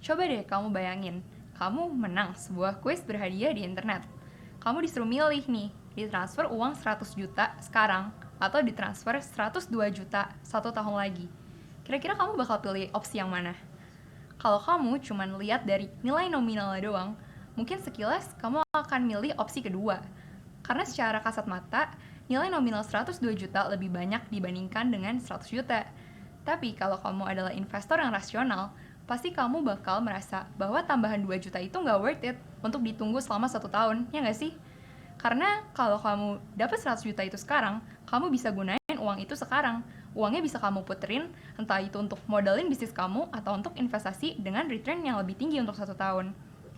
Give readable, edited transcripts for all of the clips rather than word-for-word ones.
Coba deh kamu bayangin, kamu menang sebuah kuis berhadiah di internet. Kamu disuruh milih nih, ditransfer uang 100 juta sekarang atau ditransfer 102 juta 1 tahun lagi. Kira-kira kamu bakal pilih opsi yang mana? Kalau kamu cuma lihat dari nilai nominalnya doang, mungkin sekilas kamu akan milih opsi kedua. Karena secara kasat mata, nilai nominal 102 juta lebih banyak dibandingkan dengan 100 juta. Tapi kalau kamu adalah investor yang rasional, pasti kamu bakal merasa bahwa tambahan 2 juta itu nggak worth it untuk ditunggu selama 1 tahun, ya nggak sih? Karena kalau kamu dapat 100 juta itu sekarang, kamu bisa gunain uang itu sekarang. Uangnya bisa kamu puterin, entah itu untuk modalin bisnis kamu atau untuk investasi dengan return yang lebih tinggi untuk 1 tahun.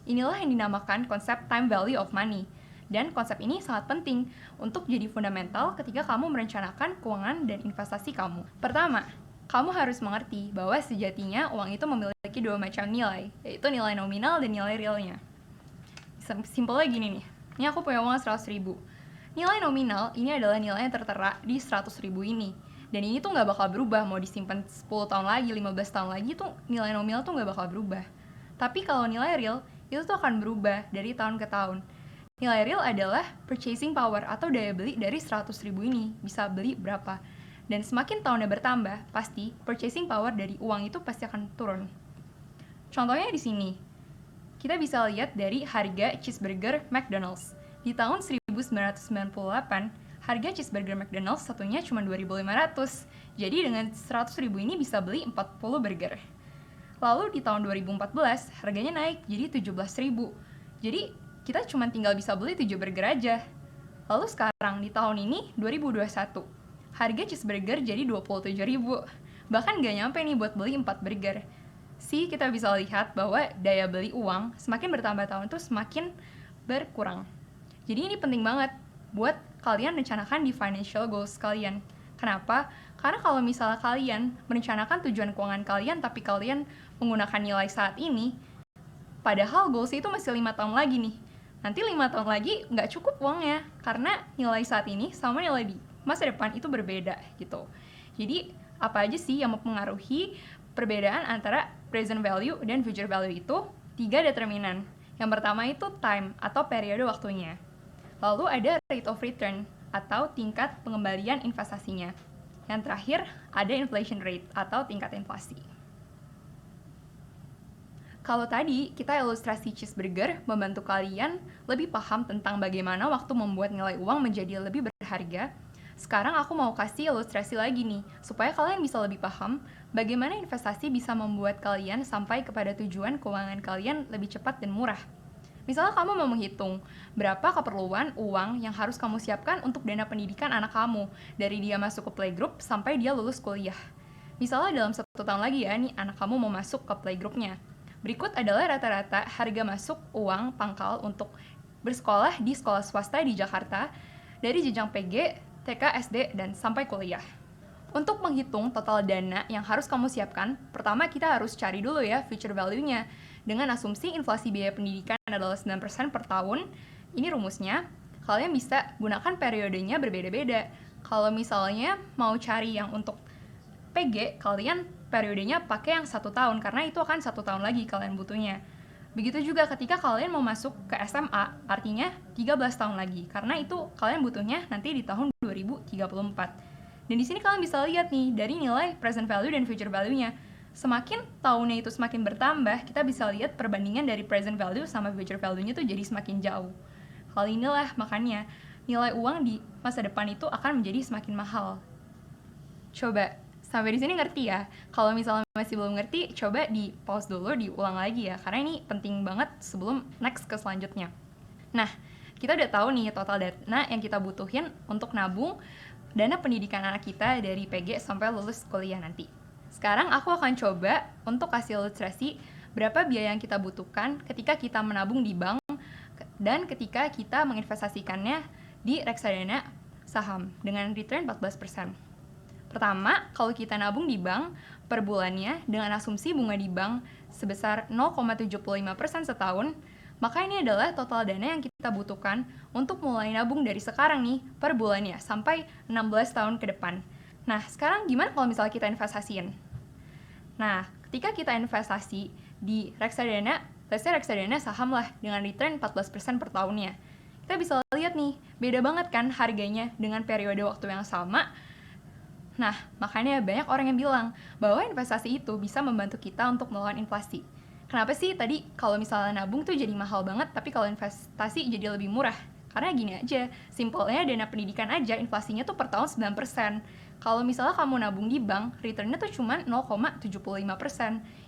Inilah yang dinamakan konsep time value of money. Dan konsep ini sangat penting untuk jadi fundamental ketika kamu merencanakan keuangan dan investasi kamu. Pertama, kamu harus mengerti bahwa sejatinya uang itu memiliki dua macam nilai, yaitu nilai nominal dan nilai realnya. Simpelnya gini nih, ini aku punya uang 100 ribu. Nilai nominal ini adalah nilai yang tertera di 100 ribu ini. Dan ini tuh nggak bakal berubah, mau disimpan 10 tahun lagi, 15 tahun lagi tuh nilai nominal tuh nggak bakal berubah. Tapi kalau nilai real, itu tuh akan berubah dari tahun ke tahun. Nilai real adalah purchasing power atau daya beli dari 100 ribu ini, bisa beli berapa. Dan semakin tahunnya bertambah, pasti purchasing power dari uang itu pasti akan turun. Contohnya di sini, kita bisa lihat dari harga cheeseburger McDonald's. Di tahun 1998, harga cheeseburger McDonald's satunya cuma 2.500. Jadi dengan 100 ribu ini bisa beli 40 burger. Lalu di tahun 2014, harganya naik jadi 17 ribu. Jadi kita cuma tinggal bisa beli 7 burger aja. Lalu sekarang di tahun ini, 2021, harga cheeseburger jadi 27 ribu. Bahkan gak nyampe nih buat beli 4 burger. Kita bisa lihat bahwa daya beli uang semakin bertambah tahun itu semakin berkurang. Jadi ini penting banget buat kalian rencanakan di financial goals kalian. Kenapa? Karena kalau misalnya kalian merencanakan tujuan keuangan kalian tapi kalian menggunakan nilai saat ini, padahal goals itu masih 5 tahun lagi nih. Nanti 5 tahun lagi nggak cukup uangnya, karena nilai saat ini sama nilai di masa depan itu berbeda gitu. Jadi apa aja sih yang mempengaruhi perbedaan antara present value dan future value itu? 3 determinan. Yang pertama itu time atau periode waktunya. Lalu ada rate of return atau tingkat pengembalian investasinya. Yang terakhir ada inflation rate atau tingkat inflasi. Kalau tadi kita ilustrasi cheeseburger membantu kalian lebih paham tentang bagaimana waktu membuat nilai uang menjadi lebih berharga, sekarang aku mau kasih ilustrasi lagi nih, supaya kalian bisa lebih paham bagaimana investasi bisa membuat kalian sampai kepada tujuan keuangan kalian lebih cepat dan murah. Misalnya kamu mau menghitung berapa keperluan uang yang harus kamu siapkan untuk dana pendidikan anak kamu, dari dia masuk ke playgroup sampai dia lulus kuliah. Misalnya dalam 1 tahun lagi ya, nih anak kamu mau masuk ke playgroupnya. Berikut adalah rata-rata harga masuk uang pangkal untuk bersekolah di sekolah swasta di Jakarta dari jenjang PG, TK, SD, dan sampai kuliah. Untuk menghitung total dana yang harus kamu siapkan, pertama kita harus cari dulu ya future value-nya. Dengan asumsi inflasi biaya pendidikan adalah 9% per tahun, ini rumusnya, kalian bisa gunakan periodenya berbeda-beda. Kalau misalnya mau cari yang untuk PG, kalian periodenya pakai yang 1 tahun, karena itu akan 1 tahun lagi kalian butuhnya. Begitu juga ketika kalian mau masuk ke SMA, artinya 13 tahun lagi, karena itu kalian butuhnya nanti di tahun 2034. Dan di sini kalian bisa lihat nih, dari nilai present value dan future value-nya. Semakin tahunnya itu semakin bertambah, kita bisa lihat perbandingan dari present value sama future value-nya tuh jadi semakin jauh. Hal inilah makanya nilai uang di masa depan itu akan menjadi semakin mahal. Coba sampai di sini ngerti ya? Kalau misalnya masih belum ngerti, coba di pause dulu, diulang lagi ya, karena ini penting banget sebelum next ke selanjutnya. Nah, kita udah tahu nih total dana yang kita butuhin untuk nabung dana pendidikan anak kita dari PG sampai lulus kuliah nanti. Sekarang aku akan coba untuk kasih ilustrasi berapa biaya yang kita butuhkan ketika kita menabung di bank dan ketika kita menginvestasikannya di reksadana saham dengan return 14%. Pertama, kalau kita nabung di bank per bulannya dengan asumsi bunga di bank sebesar 0,75% setahun, maka ini adalah total dana yang kita butuhkan untuk mulai nabung dari sekarang nih per bulannya sampai 16 tahun ke depan. Nah, sekarang gimana kalau misalnya kita investasiin? Nah, ketika kita investasi di reksadana, let's say reksadana saham lah dengan return 14% per tahunnya. Kita bisa lihat nih, beda banget kan harganya dengan periode waktu yang sama. Nah, makanya banyak orang yang bilang bahwa investasi itu bisa membantu kita untuk melawan inflasi. Kenapa sih tadi kalau misalnya nabung tuh jadi mahal banget, tapi kalau investasi jadi lebih murah? Karena gini aja, simpelnya dana pendidikan aja inflasinya tuh per tahun 9%. Kalau misalnya kamu nabung di bank, returnnya tuh cuma 0,75%.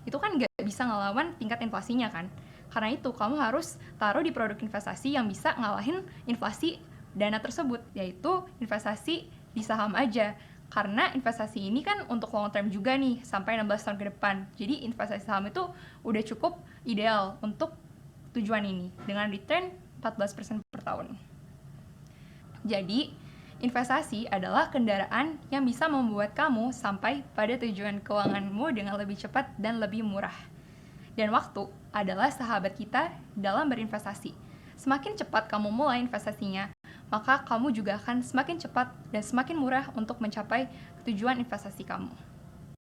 Itu kan nggak bisa ngelawan tingkat inflasinya kan? Karena itu, kamu harus taruh di produk investasi yang bisa ngalahin inflasi dana tersebut, yaitu investasi di saham aja. Karena investasi ini kan untuk long term juga nih, sampai 16 tahun ke depan. Jadi investasi saham itu udah cukup ideal untuk tujuan ini, dengan return 14% per tahun. Jadi, investasi adalah kendaraan yang bisa membuat kamu sampai pada tujuan keuanganmu dengan lebih cepat dan lebih murah. Dan waktu adalah sahabat kita dalam berinvestasi. Semakin cepat kamu mulai investasinya, maka kamu juga akan semakin cepat dan semakin murah untuk mencapai tujuan investasi kamu.